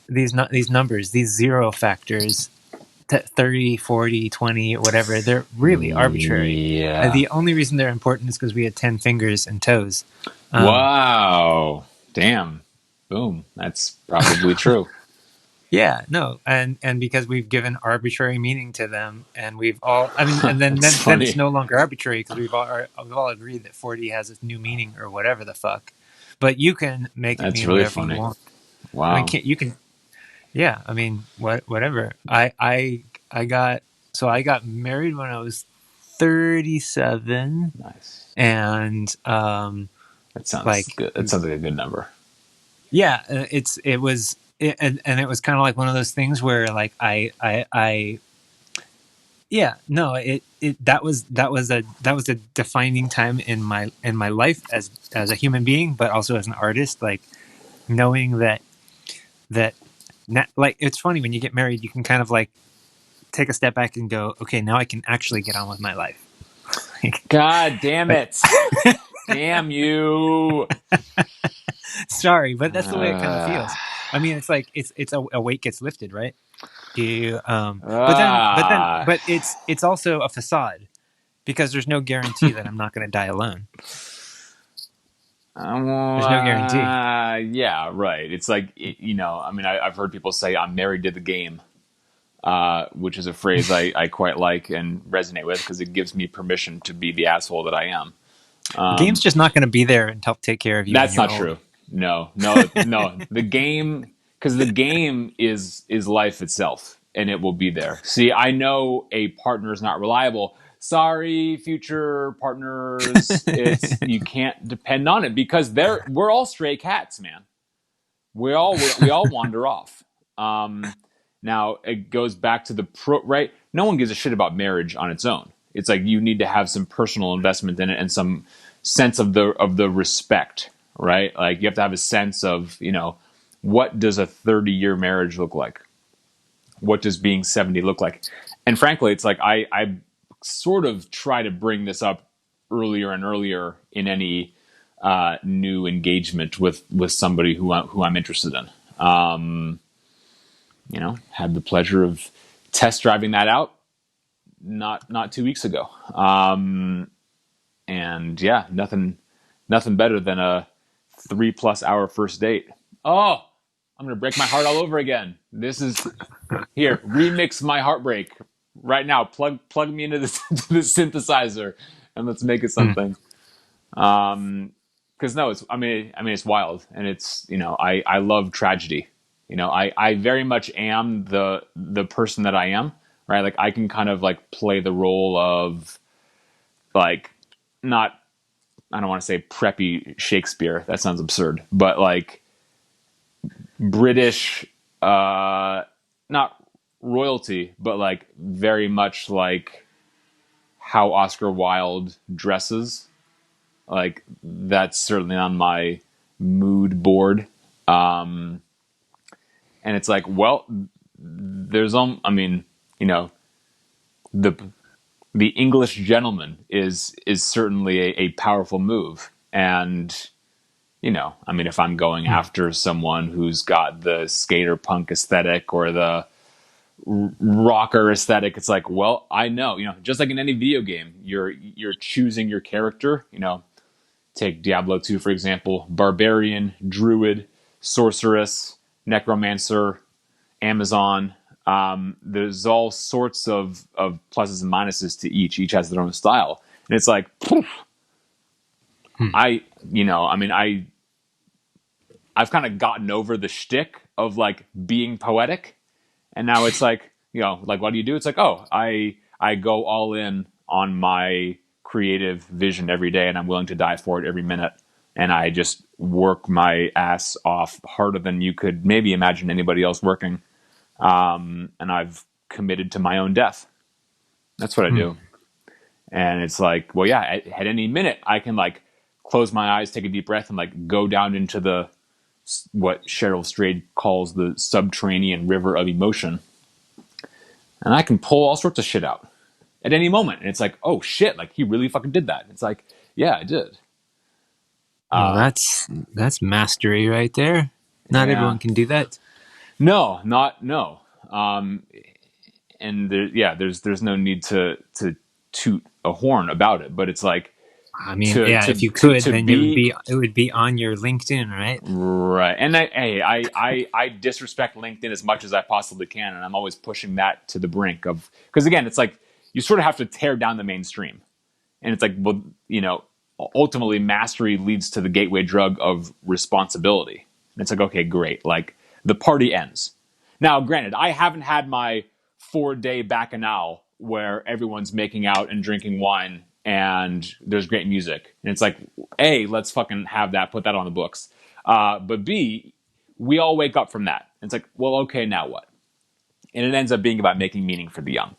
numbers, these zero factors, 30, 40, 20, whatever, they're really arbitrary. Yeah. The only reason they're important is because we had 10 fingers and toes. Wow. Damn. Boom. That's probably true. Yeah, no, and because we've given arbitrary meaning to them, and we've all, I mean, and then That's then it's funny. no longer arbitrary because we've all agreed that 40 has this new meaning or whatever the fuck. But you can make it That's mean really whatever you funny. want. I mean, Wow. can't you can yeah. I mean, whatever. I got I got married when I was 37, Nice. and That sounds like good. That sounds like a good number. yeah, and it was kind of like one of those things where like I yeah, no, that was a defining time in my life as a human being, but also as an artist, like knowing that like it's funny when you get married, you can kind of like take a step back and go, okay, now I can actually get on with my life. God damn But it. Damn you. sorry, but that's the way it kind of Uh, feels. I mean, it's like it's a weight gets lifted, right? Do you ah. but it's also a facade because there's no guarantee that I'm not going to die alone. There's no guarantee. Yeah, right. It's like, I mean, I've heard people say I'm married to the game, which is a phrase I quite like and resonate with because it gives me permission to be the asshole that I am. The game's just not going to be there and help take care of you when That's you're not old. true. No. The game, because the game is life itself, and it will be there. See, I know a partner is not reliable. Sorry, future partners. It's you can't depend on it because we're all stray cats, man. We all wander off. Um, Now it goes back to the right. No one gives a shit about marriage on its own. It's like you need to have some personal investment in it and some sense of the respect, right? Like you have to have a sense of what does a 30-year marriage look like? What does being 70 look like? And frankly, it's like I sort of try to bring this up earlier and earlier in any new engagement with somebody who I'm interested in. Had the pleasure of test driving that out not 2 weeks ago. And yeah, nothing better than a 3+ hour first date. Oh, I'm gonna break my heart all over again. This is here, remix my heartbreak right now. Plug me into this to the synthesizer and let's make it Hmm. something. Because no, I mean it's wild, and it's I love tragedy. I very much am the person that I am, right? Like I can kind of like play the role of like not I don't want to say preppy Shakespeare. That sounds absurd, but like British, not royalty, but like very much like how Oscar Wilde dresses. Like that's certainly on my mood board. And it's like, well, there's I mean, the the English gentleman is certainly a powerful move, and I mean, if I'm going Hmm. after someone who's got the skater punk aesthetic or the rocker aesthetic, it's like, well, I know, just like in any video game, you're choosing your character. Take Diablo 2 for example: barbarian, druid, sorceress, necromancer, Amazon. There's all sorts of pluses and minuses to each. Each has their own style, and it's like, poof, Hmm. I mean, I've kind of gotten over the shtick of like being poetic, and now it's like, like what do you do? It's like, oh, I go all in on my creative vision every day, and I'm willing to die for it every minute, and I just work my ass off harder than you could maybe imagine anybody else working. And I've committed to my own death. That's what I Hmm. do. And it's like, well, yeah, at any minute I can like close my eyes, take a deep breath, and like go down into the what Cheryl Strayed calls the subterranean river of emotion, and I can pull all sorts of shit out at any moment. And it's like, oh shit, like he really fucking did that. It's like, yeah, I did. Well, that's mastery right there. Not Yeah, everyone can do that. no, not no. And there's no need to toot a horn about it, but it's like I mean, to yeah, to if you to could, to then be it would be on your LinkedIn, right? right. And I disrespect LinkedIn as much as I possibly can, and I'm always pushing that to the brink of, because again, it's like you sort of have to tear down the mainstream, and it's like, well, ultimately mastery leads to the gateway drug of responsibility. And it's like, okay, great, like the party ends. Now, granted, I haven't had my 4-day bacchanal where everyone's making out and drinking wine and there's great music. And it's like, A, let's fucking have that, put that on the books. But B, we all wake up from that. It's like, well, okay, now what? And it ends up being about making meaning for the young,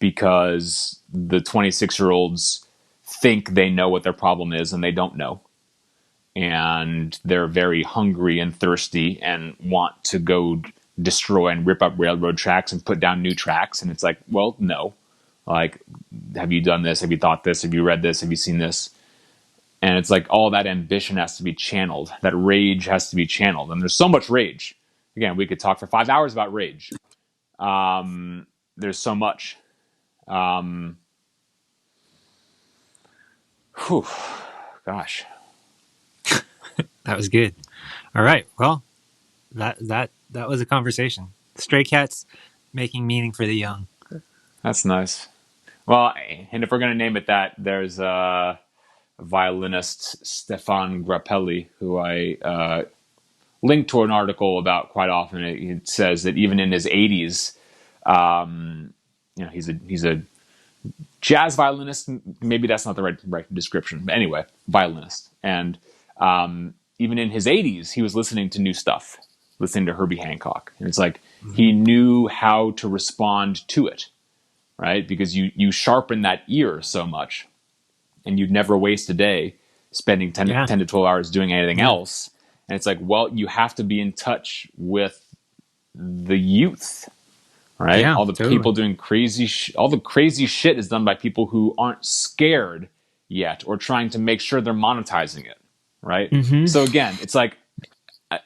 because the 26-year-olds think they know what their problem is and they don't know. And they're very hungry and thirsty and want to go destroy and rip up railroad tracks and put down new tracks. And it's like, well, no. Like, have you done this? Have you thought this? Have you read this? Have you seen this? And it's like all that ambition has to be channeled. That rage has to be channeled. And there's so much rage. Again, we could talk for 5 hours about rage. There's so much. Whew, gosh. That was good. All right. Well, that was a conversation. Stray Cats making meaning for the young. That's nice. Well, and if we're going to name it that, there's violinist Stefan Grappelli, who I link to an article about quite often. It says that even in his 80s, he's a jazz violinist. Maybe that's not the right description, but anyway, violinist. And even in his 80s, he was listening to new stuff, listening to Herbie Hancock, and it's like he knew how to respond to it, right? Because you sharpen that ear so much, and you'd never waste a day spending 10 to 12 hours doing anything else. And it's like, well, you have to be in touch with the youth, right? Yeah, all the people doing all the crazy shit is done by people who aren't scared yet or trying to make sure they're monetizing it, right? So again, it's like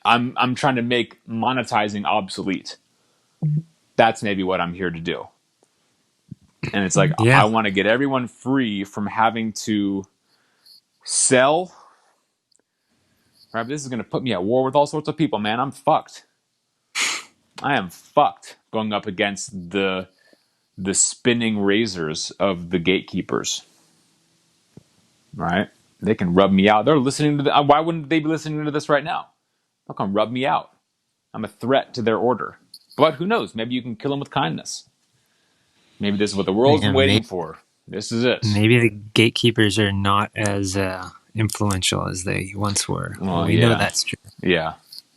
I'm trying to make monetizing obsolete. That's maybe what I'm here to do. And it's like, I want to get everyone free from having to sell. Right, but this is going to put me at war with all sorts of people, man. I'm fucked. I am fucked going up against the spinning razors of the gatekeepers. Right? They can rub me out. They're listening to why wouldn't they be listening to this right now? They'll come rub me out. I'm a threat to their order. But who knows? Maybe you can kill them with kindness. Maybe this is what the world's been waiting for. This is it. Maybe the gatekeepers are not as influential as they once were. Well, we know that's true. Yeah.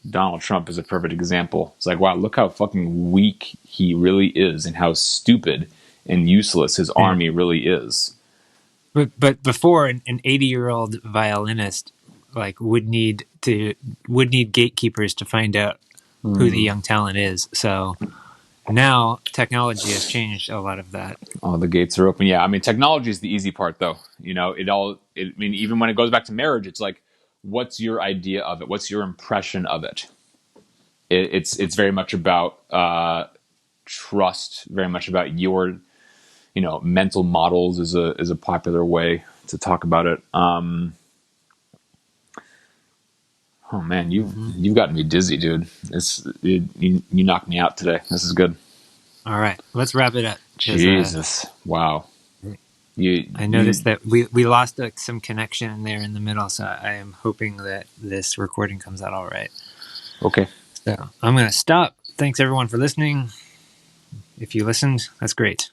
Donald Trump is a perfect example. It's like, wow, look how fucking weak he really is and how stupid and useless his army really is. But before, an 80-year-old violinist would need gatekeepers to find out who the young talent is. So now technology has changed a lot of that. Oh, the gates are open. Yeah, I mean, technology is the easy part, though. You know, even when it goes back to marriage, it's like, what's your idea of it? What's your impression of it? It's very much about trust, very much about your, mental models is a popular way to talk about it. Oh man, you've gotten me dizzy, dude. You knocked me out today. This is good. All right, let's wrap it up. Jesus, wow. I noticed that we lost some connection in there in the middle, so I am hoping that this recording comes out all right. Okay. So I'm going to stop. Thanks everyone for listening. If you listened, that's great.